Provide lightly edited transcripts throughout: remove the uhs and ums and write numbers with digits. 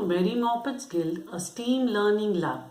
to Mary Moppet's Guild, a STEAM learning lab.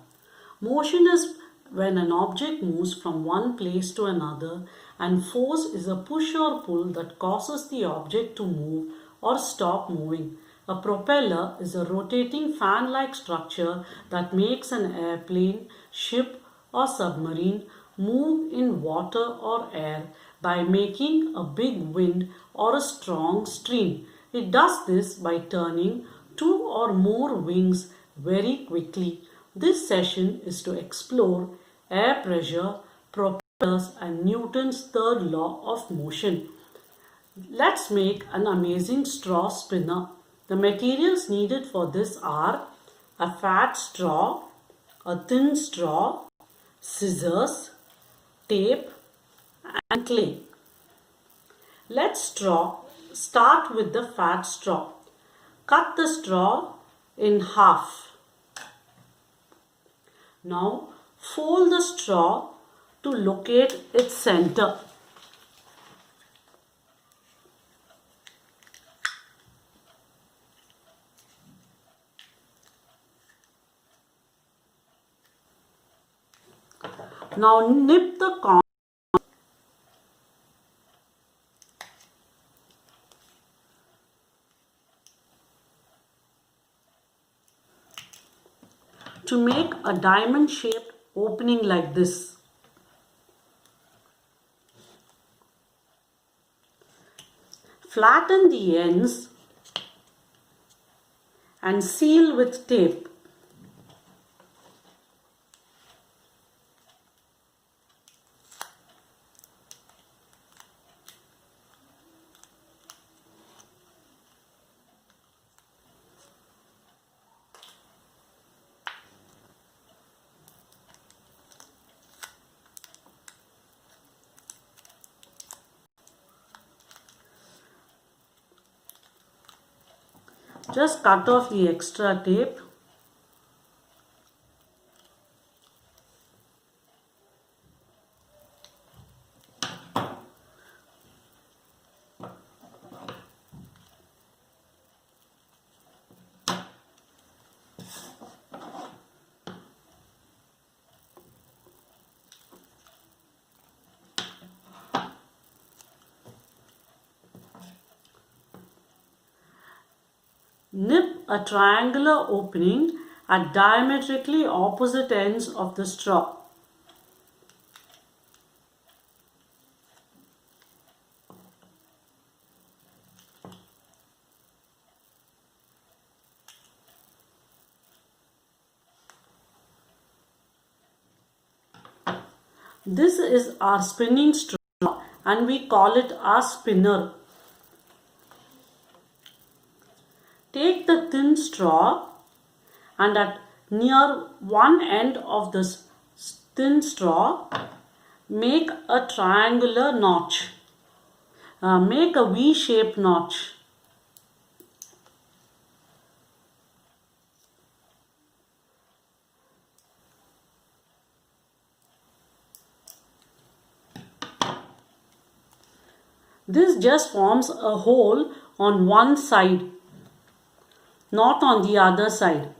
Motion is when an object moves from one place to another, and force is a push or pull that causes the object to move or stop moving. A propeller is a rotating fan like structure that makes an airplane, ship, or submarine move in water or air by making a big wind or a strong stream. It does this by turning two or more wings very quickly. This session is to explore air pressure, propellers, and Newton's third law of motion. Let's make an amazing straw spinner. The materials needed for this are a fat straw, a thin straw, scissors, tape, and clay. Let's start with the fat straw. Cut the straw in half. Now fold the straw to locate its center. Now nip the corner. To make a diamond shaped opening like this. Flatten the ends and seal with tape. Just cut off the extra tape. Nip a triangular opening at diametrically opposite ends of the straw. This is our spinning straw and we call it our spinner. Take the thin straw and at near one end of the thin straw, make a triangular notch. Make a V-shaped notch. This just forms a hole on one side, not on the other side.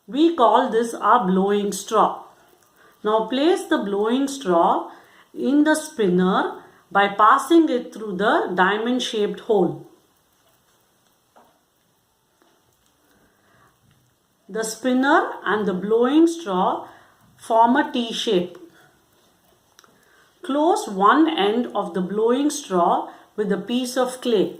We call this our blowing straw. Now place the blowing straw in the spinner by passing it through the diamond shaped hole. The spinner and the blowing straw form a T shape. Close one end of the blowing straw with a piece of clay.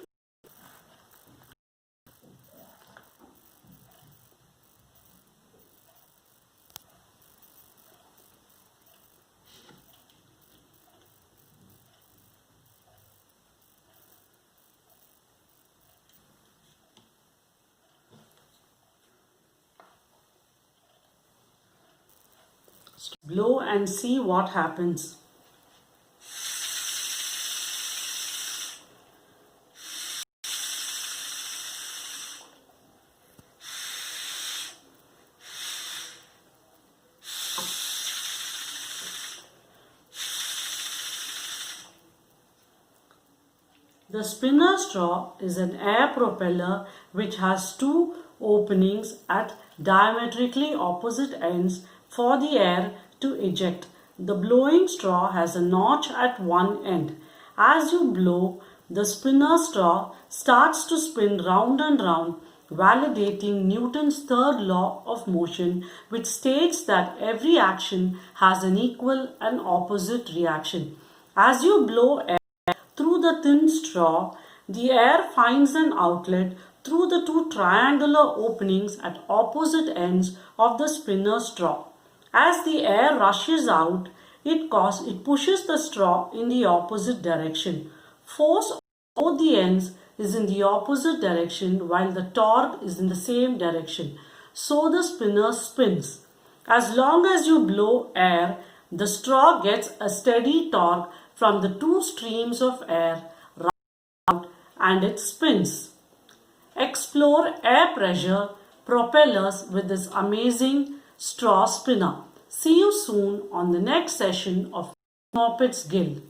Blow and see what happens. The spinner straw is an air propeller which has two openings at diametrically opposite ends for the air to eject. The blowing straw has a notch at one end. As you blow, the spinner straw starts to spin round and round, validating Newton's third law of motion, which states that every action has an equal and opposite reaction. As you blow air through the thin straw, the air finds an outlet through the two triangular openings at opposite ends of the spinner straw. As the air rushes out, it pushes the straw in the opposite direction. Force on both the ends is in the opposite direction while the torque is in the same direction. So the spinner spins. As long as you blow air, the straw gets a steady torque from the two streams of air out and it spins. Explore air pressure propellers with this amazing straw spinner. See you soon on the next session of Moppet's Guild.